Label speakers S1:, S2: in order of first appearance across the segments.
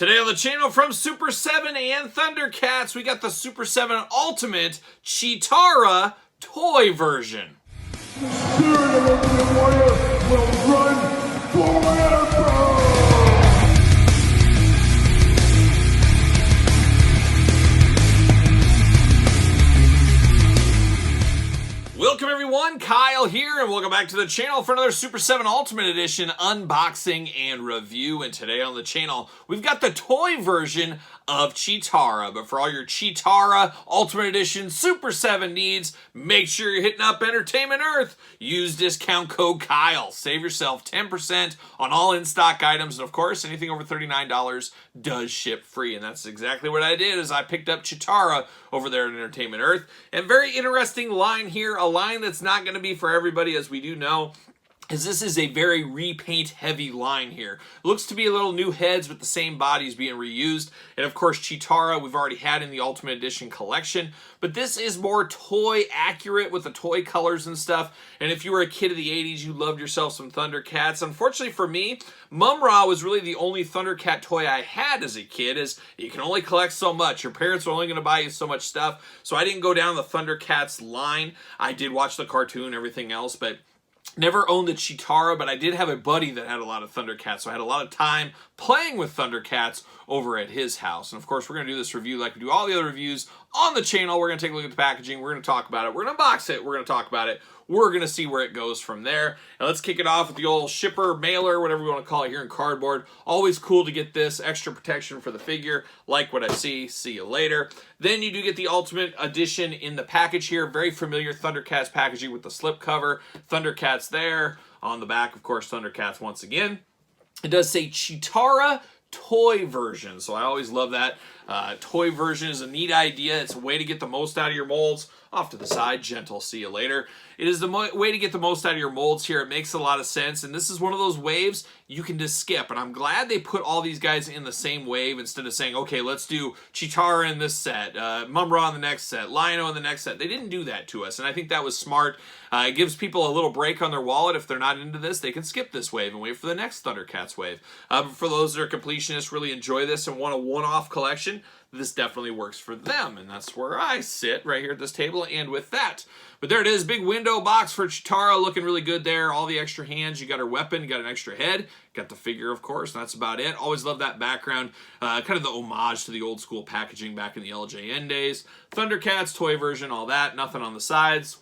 S1: Today on the channel from Super 7 and Thundercats, we got the Super 7 Ultimate Cheetara toy version.
S2: The spirit of Ultimate Warrior will run forever!
S1: Welcome everyone, Kyle here, and welcome back to the channel for another Super 7 Ultimate Edition unboxing and review. And today on the channel, we've got the toy version of Cheetara. But for all your Cheetara Ultimate Edition Super 7 needs, make sure you're hitting up Entertainment Earth. Use discount code Kyle. Save yourself 10% on all in-stock items. And of course, anything over $39 does ship free. And that's exactly what I did, is I picked up Cheetara over there at Entertainment Earth. And very interesting line here, a line that's not going to be for everybody, as we do know, is this is a very repaint heavy line here. Looks to be a little new heads with the same bodies being reused. And of course Cheetara we've already had in the Ultimate Edition collection, but this is more toy accurate with the toy colors and stuff. And if you were a kid of the 80s, you loved yourself some Thundercats. Unfortunately for me, Mum-Ra was really the only Thundercat toy I had as a kid, as you can only collect so much. Your parents are only going to buy you so much stuff. So I didn't go down the Thundercats line. I did watch the cartoon and everything else, but never owned the Cheetara. But I did have a buddy that had a lot of Thundercats, so I had a lot of time playing with Thundercats over at his house. And of course, we're going to do this review like we do all the other reviews on the channel. We're going to take a look at the packaging. We're going to talk about it. We're going to unbox it. We're going to talk about it. We're going to see where it goes from there. And let's kick it off with the old shipper, mailer, whatever we want to call it here in cardboard. Always cool to get this extra protection for the figure. Like what I see. See you later. Then you do get the Ultimate Edition in the package here. Very familiar Thundercats packaging with the slip cover. Thundercats there. On the back, of course, Thundercats once again. It does say Cheetara toy version, so I always love that. Toy version is a neat idea. It's a way to get the most out of your molds. Off to the side, gentle, see you later. It is the way to get the most out of your molds here. It makes a lot of sense, and this is one of those waves you can just skip, and I'm glad they put all these guys in the same wave instead of saying, okay, let's do Cheetara in this set, Mum-Ra in the next set, Lion-O in the next set. They didn't do that to us, and I think that was smart. It gives people a little break on their wallet. If they're not into this, they can skip this wave and wait for the next Thundercats wave. But for those that are completionists, really enjoy this and want a one-off collection, this definitely works for them, and that's where I sit, right here at this table, and with that. But there it is, big window box for Cheetara, looking really good there. All the extra hands, you got her weapon, you got an extra head, got the figure, of course, and that's about it. Always love that background, kind of the homage to the old school packaging back in the LJN days. Thundercats, toy version, all that, nothing on the sides.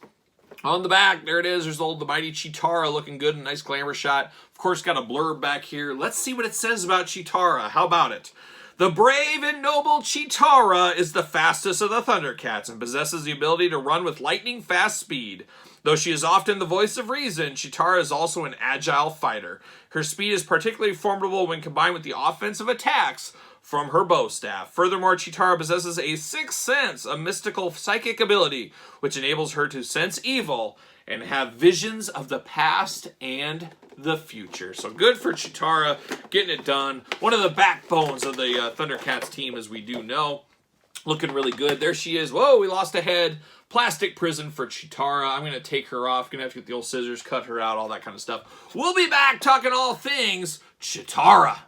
S1: On the back, there it is, there's the mighty Cheetara looking good, a nice glamour shot. Of course, got a blurb back here. Let's see what it says about Cheetara. How about it? The brave and noble Cheetara is the fastest of the Thundercats and possesses the ability to run with lightning-fast speed. Though she is often the voice of reason, Cheetara is also an agile fighter. Her speed is particularly formidable when combined with the offensive attacks from her bow staff. Furthermore, Cheetara possesses a sixth sense, a mystical psychic ability, which enables her to sense evil and have visions of the past and the future. So good for Cheetara, getting it done. One of the backbones of the Thundercats team, as we do know. Looking really good. There she is. Whoa, we lost a head. Plastic prison for Cheetara. I'm going to take her off. Going to have to get the old scissors, cut her out, all that kind of stuff. We'll be back talking all things Cheetara.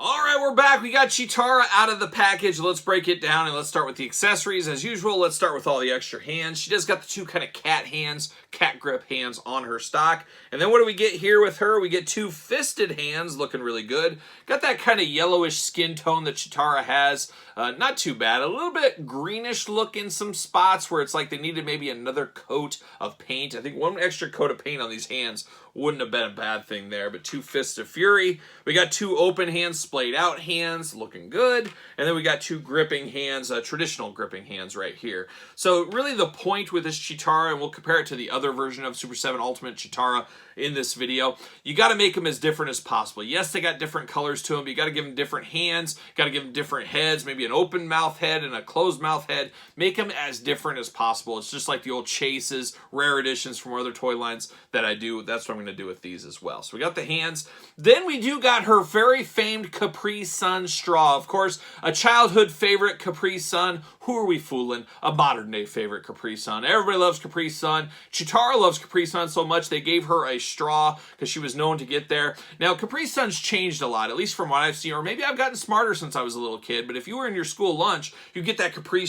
S1: All right, we're back. We got Cheetara out of the package. Let's break it down, and let's start with the accessories. As usual, let's start with all the extra hands. She does got the two kind of cat hands, cat grip hands on her stock. And then what do we get here with her? We get two fisted hands, looking really good. Got that kind of yellowish skin tone that Cheetara has. Not too bad. A little bit greenish look in some spots where it's like they needed maybe another coat of paint. I think one extra coat of paint on these hands wouldn't have been a bad thing there, but two fists of fury. We got two open hands, splayed out hands, looking good. And then we got two gripping hands, traditional gripping hands right here. So really the point with this Cheetara, and we'll compare it to the other version of Super 7 Ultimate Cheetara in this video, you got to make them as different as possible. Yes, they got different colors to them, but you got to give them different hands, got to give them different heads, maybe an open mouth head and a closed mouth head. Make them as different as possible. It's just like the old chases, rare editions from other toy lines that I do. That's what I'm going to do with these as well. So we got the hands. Then we do got her very famed Capri Sun straw. Of course, a childhood favorite, Capri Sun. Who are we fooling? A modern day favorite, Capri Sun. Everybody loves Capri Sun. Cheetara loves Capri Sun so much they gave her a straw because she was known to get there. Now, Capri Sun's changed a lot, at least from what I've seen, or maybe I've gotten smarter since I was a little kid, but if you were in your school lunch, you'd get that Capri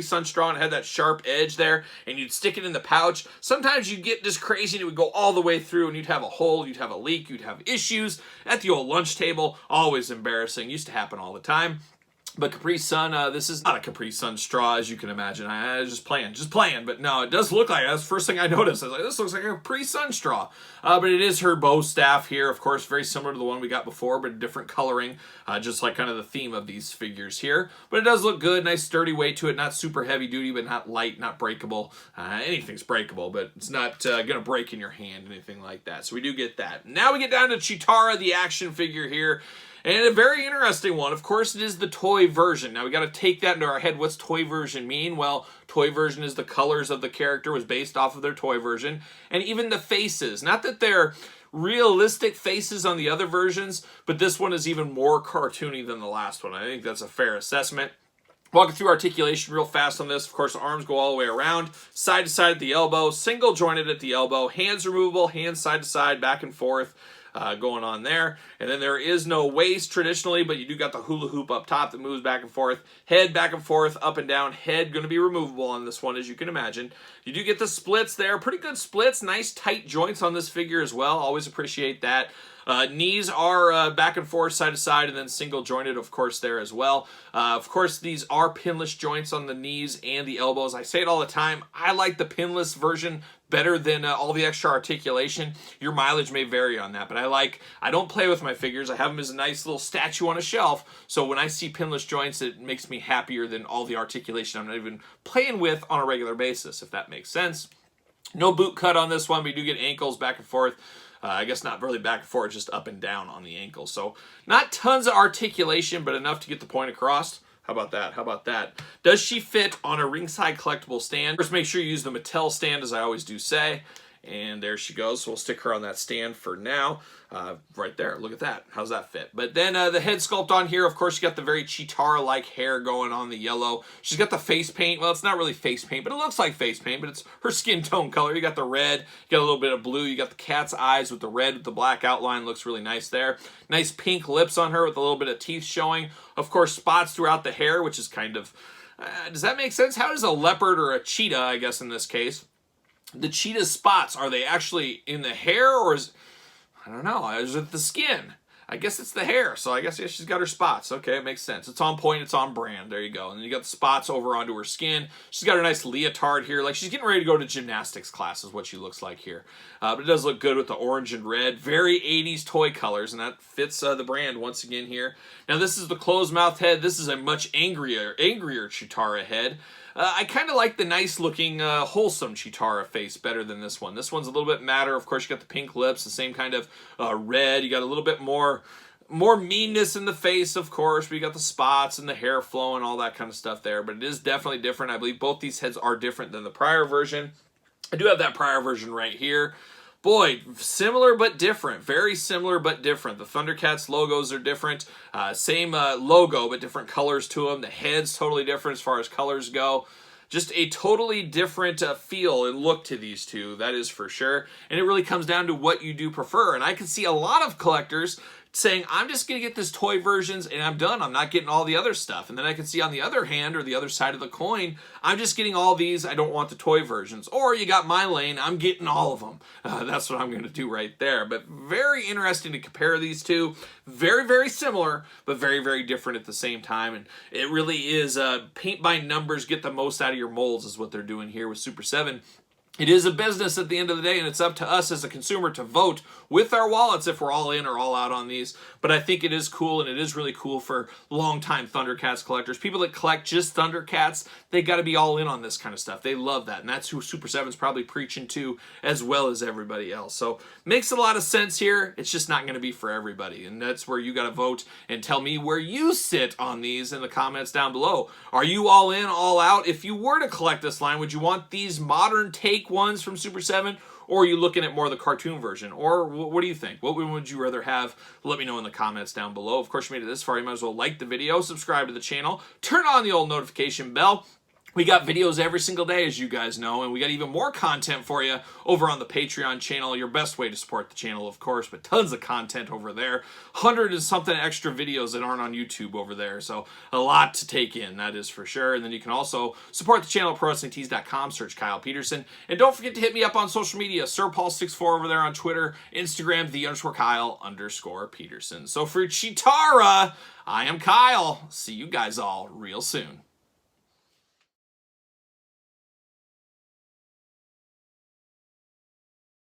S1: Sun straw and it had that sharp edge there, and you'd stick it in the pouch. Sometimes you'd get just crazy and it would go all the way through and you'd have a hole, you'd have a leak, you'd have issues at the old lunch table. Always embarrassing. Used to happen all the time. But Capri Sun, this is not a Capri Sun straw, as you can imagine. I was just playing. But no, it does look like it. That's the first thing I noticed. I was like, this looks like a Capri Sun straw. But it is her bow staff here, of course, very similar to the one we got before, but different coloring, just like kind of the theme of these figures here. But it does look good, nice sturdy weight to it, not super heavy duty, but not light, not breakable. Anything's breakable, but it's not going to break in your hand, anything like that. So we do get that. Now we get down to Cheetara, the action figure here. And a very interesting one. Of course, it is the toy version. Now, we got to take that into our head. What's toy version mean? Well, toy version is the colors of the character was based off of their toy version. And even the faces. Not that they're realistic faces on the other versions, but this one is even more cartoony than the last one. I think that's a fair assessment. Walking through articulation real fast on this. Of course, arms go all the way around, side to side at the elbow, single jointed at the elbow, hands removable, hands side to side, back and forth. Going on there. And then there is no waist traditionally, but you do got the hula hoop up top that moves back and forth. Head back and forth, up and down. Head going to be removable on this one, as you can imagine. You do get the splits there. Pretty good splits. Nice tight joints on this figure as well. Always appreciate that. Knees are back and forth, side to side, and then single jointed, of course, there as well. Of course, these are pinless joints on the knees and the elbows. I say it all the time. I like the pinless version better than all the extra articulation. Your mileage may vary on that, but I don't play with my figures. I have them as a nice little statue on a shelf, so when I see pinless joints, it makes me happier than all the articulation I'm not even playing with on a regular basis, if that makes sense. No boot cut on this one, but you do get ankles back and forth. I guess not really back and forth, just up and down on the ankles. So not tons of articulation, but enough to get the point across. How about that? How about that? Does she fit on a ringside collectible stand? First, make sure you use the Mattel stand, as I always do say. And there she goes. So we'll stick her on that stand for now. Right there. Look at that. How's that fit? But then the head sculpt on here, of course, you got the very Cheetara-like hair going on the yellow. She's got the face paint. Well, it's not really face paint, but it looks like face paint, but it's her skin tone color. You got the red, you got a little bit of blue. You got the cat's eyes with the red with the black outline. Looks really nice there. Nice pink lips on her with a little bit of teeth showing. Of course, spots throughout the hair, which is kind of... does that make sense? How does a leopard or a cheetah, I guess in this case... The cheetah spots, are they actually in the hair, or is, I don't know, is it the skin? I guess it's the hair, so I guess, yeah, she's got her spots. Okay, it makes sense. It's on point, it's on brand. There you go. And then you got the spots over onto her skin. She's got a nice leotard here. Like, she's getting ready to go to gymnastics class is what she looks like here. But it does look good with the orange and red. Very 80s toy colors, and that fits the brand once again here. Now, this is the closed mouth head. This is a much angrier Cheetara head. I kind of like the nice-looking, wholesome Cheetara face better than this one. This one's a little bit madder. Of course, you got the pink lips, the same kind of red. You got a little bit more meanness in the face, of course. But you got the spots and the hair flowing, all that kind of stuff there. But it is definitely different. I believe both these heads are different than the prior version. I do have that prior version right here. Boy, similar but different. Very similar but different. The Thundercats logos are different. Same logo, but different colors to them. The head's totally different as far as colors go. Just a totally different feel and look to these two, that is for sure. And it really comes down to what you do prefer. And I can see a lot of collectors saying, I'm just going to get this toy versions and I'm done. I'm not getting all the other stuff. And then I can see on the other hand, or the other side of the coin, I'm just getting all these. I don't want the toy versions. Or you got my lane, I'm getting all of them. That's what I'm going to do right there. But very interesting to compare these two. Very, very similar, but very, very different at the same time. And it really is paint by numbers, get the most out of your molds is what they're doing here with Super 7. It is a business at the end of the day, and it's up to us as a consumer to vote with our wallets if we're all in or all out on these. But I think it is cool, and it is really cool for longtime Thundercats collectors. People that collect just Thundercats, they got to be all in on this kind of stuff. They love that, and that's who Super 7's probably preaching to as well as everybody else. So makes a lot of sense here. It's just not going to be for everybody, and that's where you got to vote and tell me where you sit on these in the comments down below. Are you all in, all out? If you were to collect this line, would you want these modern take ones from Super 7, or are you looking at more of the cartoon version? Or what do you think? What would you rather have? Let me know in the comments down below. Of course, you made it this far, you might as well like the video, subscribe to the channel, turn on the old notification bell. We got videos every single day, as you guys know, and we got even more content for you over on the Patreon channel. Your best way to support the channel, of course, but tons of content over there. 100 and something extra videos that aren't on YouTube over there, so a lot to take in, that is for sure. And then you can also support the channel at ProWrestlingTees.com, search Kyle Peterson. And don't forget to hit me up on social media, SirPaul64 over there on Twitter, Instagram, _Kyle_Peterson. So for Cheetara, I am Kyle. See you guys all real soon.